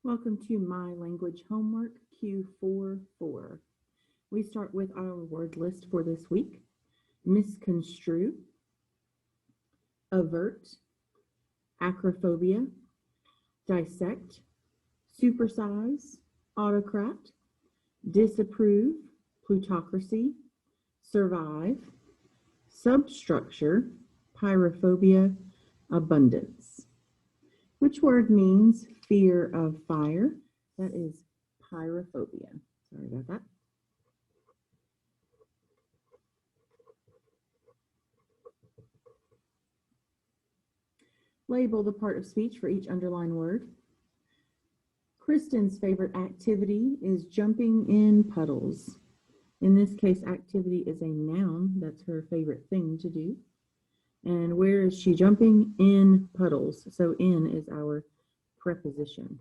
Welcome to My Language Homework Q44. We start with our word list for this week: misconstrue, avert, acrophobia, dissect, supersize, autocrat, disapprove, plutocracy, survive, substructure, pyrophobia, abundance. Which word means fear of fire? That is pyrophobia. Sorry about that. Label the part of speech for each underlined word. Kristen's favorite activity is jumping in puddles. In this case, activity is a noun. That's her favorite thing to do. And where is she jumping? In puddles. So in is our preposition.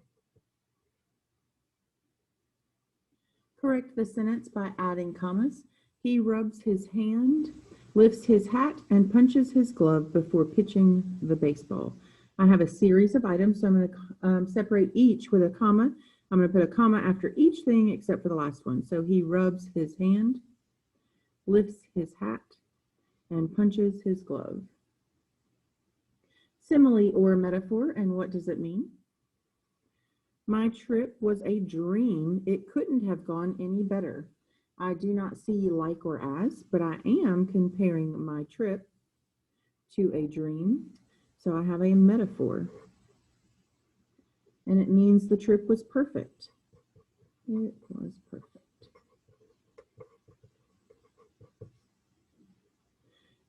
Correct the sentence by adding commas. He rubs his hand, lifts his hat, and punches his glove before pitching the baseball. I have a series of items, so I'm going to separate each with a comma. I'm going to put a comma after each thing except for the last one. So he rubs his hand, lifts his hat, and punches his glove. Simile or metaphor, and what does it mean? My trip was a dream. It couldn't have gone any better. I do not see like or as, but I am comparing my trip to a dream. So I have a metaphor. And it means the trip was perfect. It was perfect.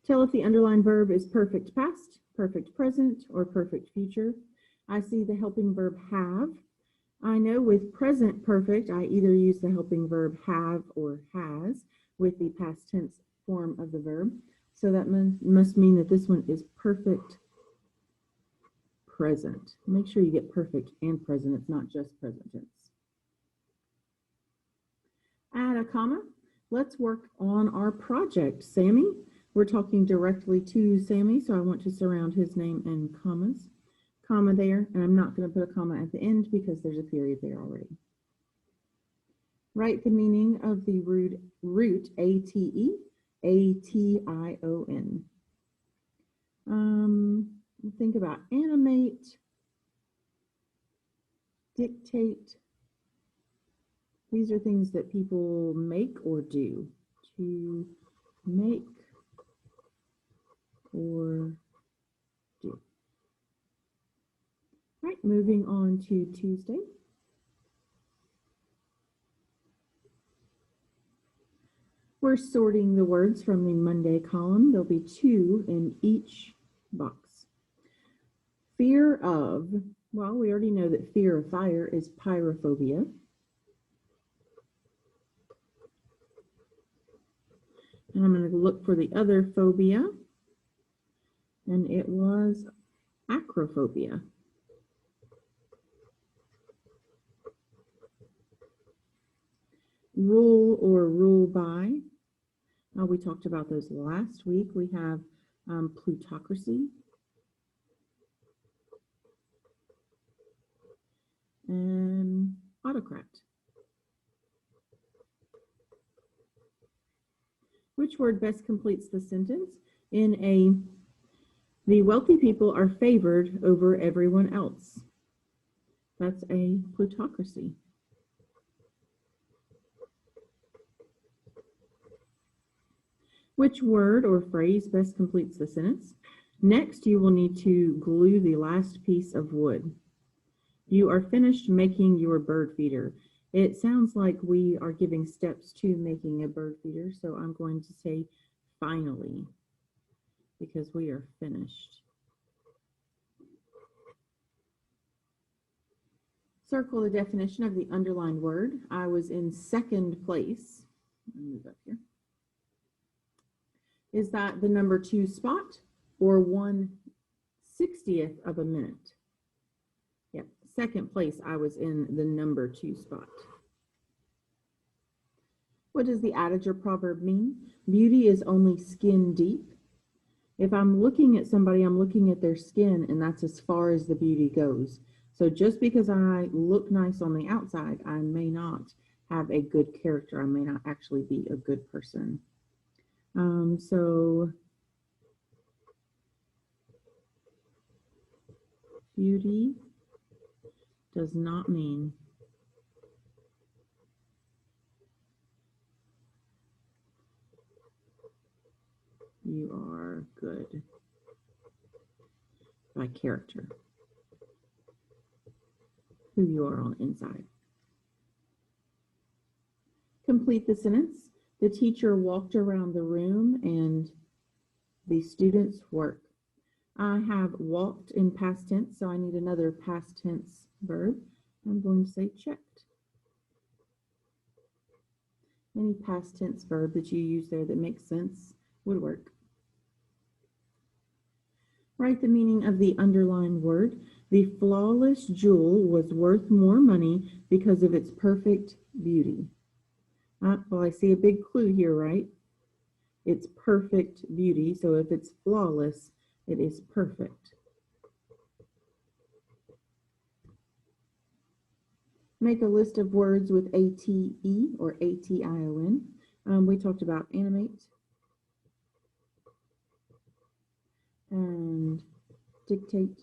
Tell if the underlined verb is perfect past, perfect present, or perfect future. I see the helping verb have. I know with present perfect, I either use the helping verb have or has with the past tense form of the verb. So that must mean that this one is perfect present. Make sure you get perfect and present. It's not just present tense. Add a comma. Let's work on our project. Sammy. We're talking directly to Sammy, so I want to surround his name in commas. Comma there, and I'm not going to put a comma at the end because there's a period there already. Write the meaning of the root A-T-E, A-T-I-O-N. Think about animate, dictate. These are things that people make or do. To make or do. Right, moving on to Tuesday. We're sorting the words from the Monday column. There'll be 2 in each box. Fear of, well, we already know that fear of fire is pyrophobia. And I'm going to look for the other phobia. And it was acrophobia. Rule or rule by. We talked about those last week. We have plutocracy and autocrat. Which word best completes the sentence? The wealthy people are favored over everyone else. That's a plutocracy. Which word or phrase best completes the sentence? Next, you will need to glue the last piece of wood. You are finished making your bird feeder. It sounds like we are giving steps to making a bird feeder, so I'm going to say finally, because we are finished. Circle the definition of the underlined word. I was in second place. I'll move up here. Is that the number 2 spot or 1/60th of a minute? Yep, second place, I was in the number 2 spot. What does the adage or proverb mean? Beauty is only skin deep. If I'm looking at somebody, I'm looking at their skin, and that's as far as the beauty goes. So just because I look nice on the outside, I may not have a good character. I may not actually be a good person. So beauty does not mean you are good by character, who you are on the inside. Complete the sentence. The teacher walked around the room and the students work. I have walked in past tense, so I need another past tense verb. I'm going to say checked. Any past tense verb that you use there that makes sense would work. Write the meaning of the underlined word. The flawless jewel was worth more money because of its perfect beauty. Well, I see a big clue here, right? It's perfect beauty, so if it's flawless, it is perfect. Make a list of words with A-T-E or A-T-I-O-N. We talked about animate and dictate.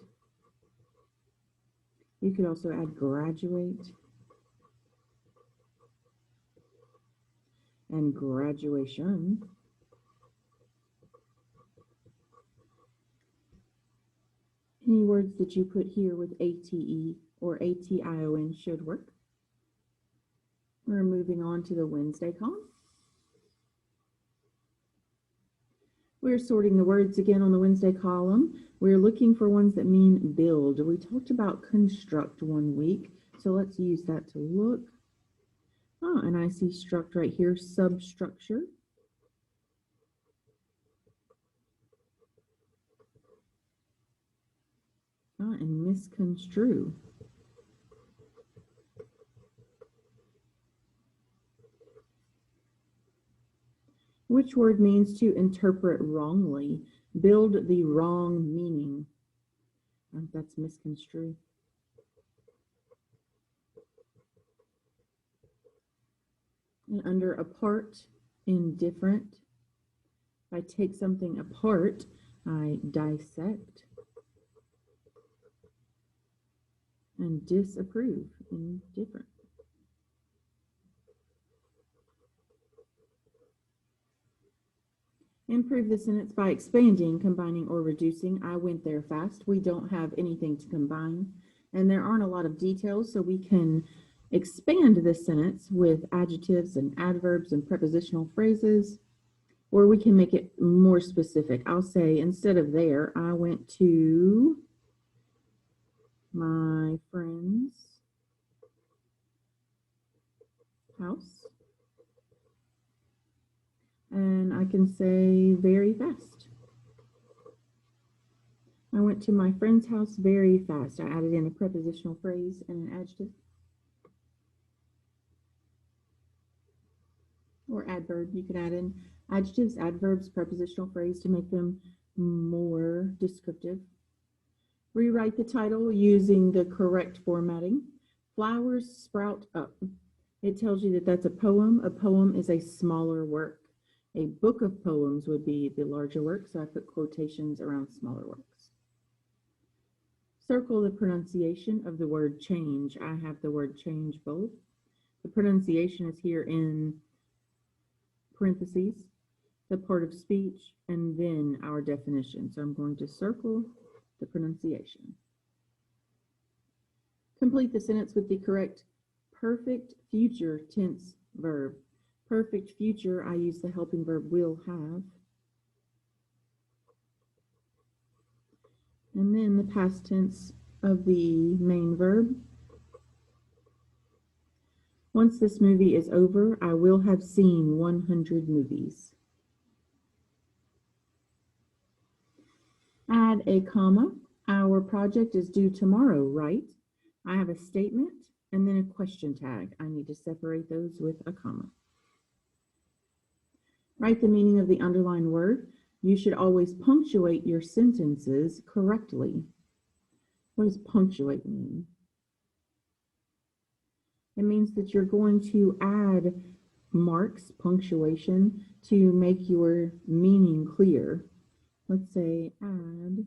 You could also add graduate and graduation. Any words that you put here with A-T-E or A-T-I-O-N should work. We're moving on to the Wednesday column. We're sorting the words again on the Wednesday column. We're looking for ones that mean build. We talked about construct one week, so let's use that to look. And I see struct right here, substructure. And misconstrue. Which word means to interpret wrongly, build the wrong meaning? That's misconstrue. And under apart, indifferent. If I take something apart, I dissect. And disapprove, indifferent. Improve the sentence by expanding, combining, or reducing. I went there fast. We don't have anything to combine, and there aren't a lot of details, so we can expand this sentence with adjectives and adverbs and prepositional phrases, or we can make it more specific. I'll say, instead of there, I went to my friend's house. And I can say very fast. I went to my friend's house very fast. I added in a prepositional phrase and an adjective. Or adverb. You can add in adjectives, adverbs, prepositional phrase to make them more descriptive. Rewrite the title using the correct formatting. Flowers sprout up. It tells you that that's a poem. A poem is a smaller work. A book of poems would be the larger work, so I put quotations around smaller works. Circle the pronunciation of the word change. I have the word change both. The pronunciation is here in parentheses, the part of speech, and then our definition. So I'm going to circle the pronunciation. Complete the sentence with the correct perfect future tense verb. Perfect future, I use the helping verb will have. And then the past tense of the main verb. Once this movie is over, I will have seen 100 movies. Add a comma. Our project is due tomorrow, right? I have a statement and then a question tag. I need to separate those with a comma. Write the meaning of the underlined word. You should always punctuate your sentences correctly. What does punctuate mean? It means that you're going to add marks, punctuation, to make your meaning clear. Let's say add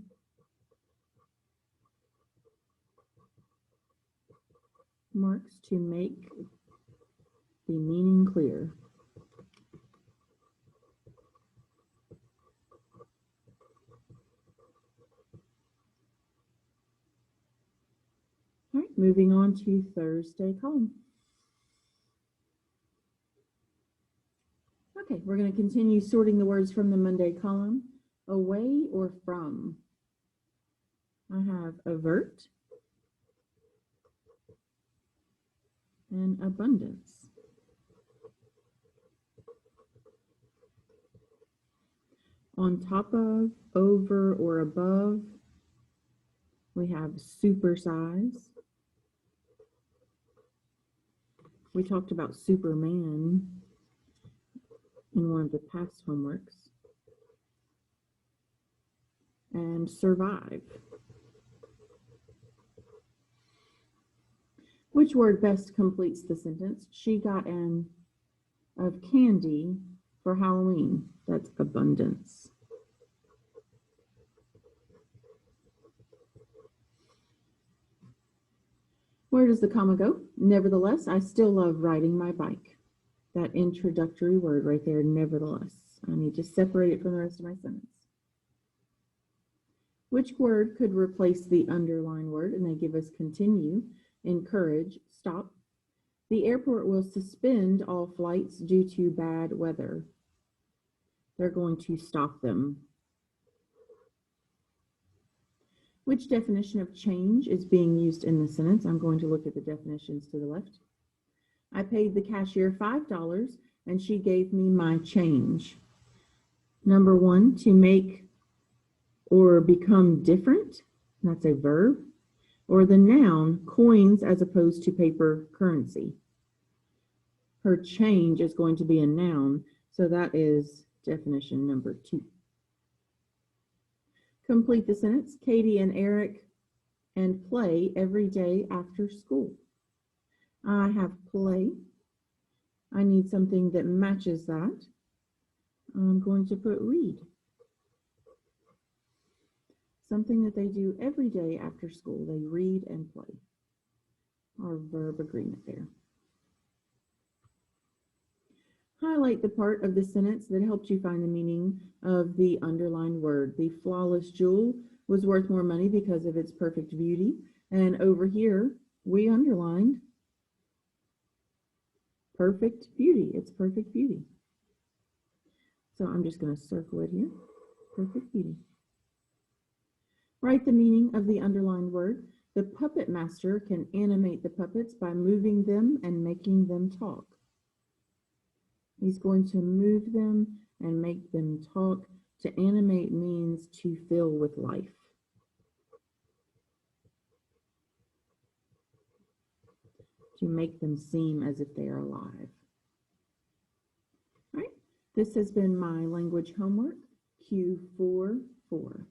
marks to make the meaning clear. All right, moving on to Thursday column. Okay, we're going to continue sorting the words from the Monday column. Away or from. I have avert and abundance. On top of, over, or above, we have supersize. We talked about Superman in one of the past homeworks. And survive. Which word best completes the sentence? She got an of candy for Halloween. That's abundance. Where does the comma go? Nevertheless, I still love riding my bike. That introductory word right there, nevertheless. I need to separate it from the rest of my sentence. Which word could replace the underlined word? And they give us continue, encourage, stop. The airport will suspend all flights due to bad weather. They're going to stop them. Which definition of change is being used in the sentence? I'm going to look at the definitions to the left. I paid the cashier $5 and she gave me my change. Number one, to make or become different. That's a verb. Or the noun, coins as opposed to paper currency. Her change is going to be a noun, so that is definition number 2. Complete the sentence. Katie and Eric and play every day after school. I have play. I need something that matches that. I'm going to put read. Something that they do every day after school. They read and play. Our verb agreement there. Highlight the part of the sentence that helped you find the meaning of the underlined word. The flawless jewel was worth more money because of its perfect beauty. And over here, we underlined perfect beauty. It's perfect beauty. So I'm just going to circle it here. Perfect beauty. Write the meaning of the underlined word. The puppet master can animate the puppets by moving them and making them talk. He's going to move them and make them talk. To animate means to fill with life. To make them seem as if they are alive. All right, this has been my language homework, Q4-4.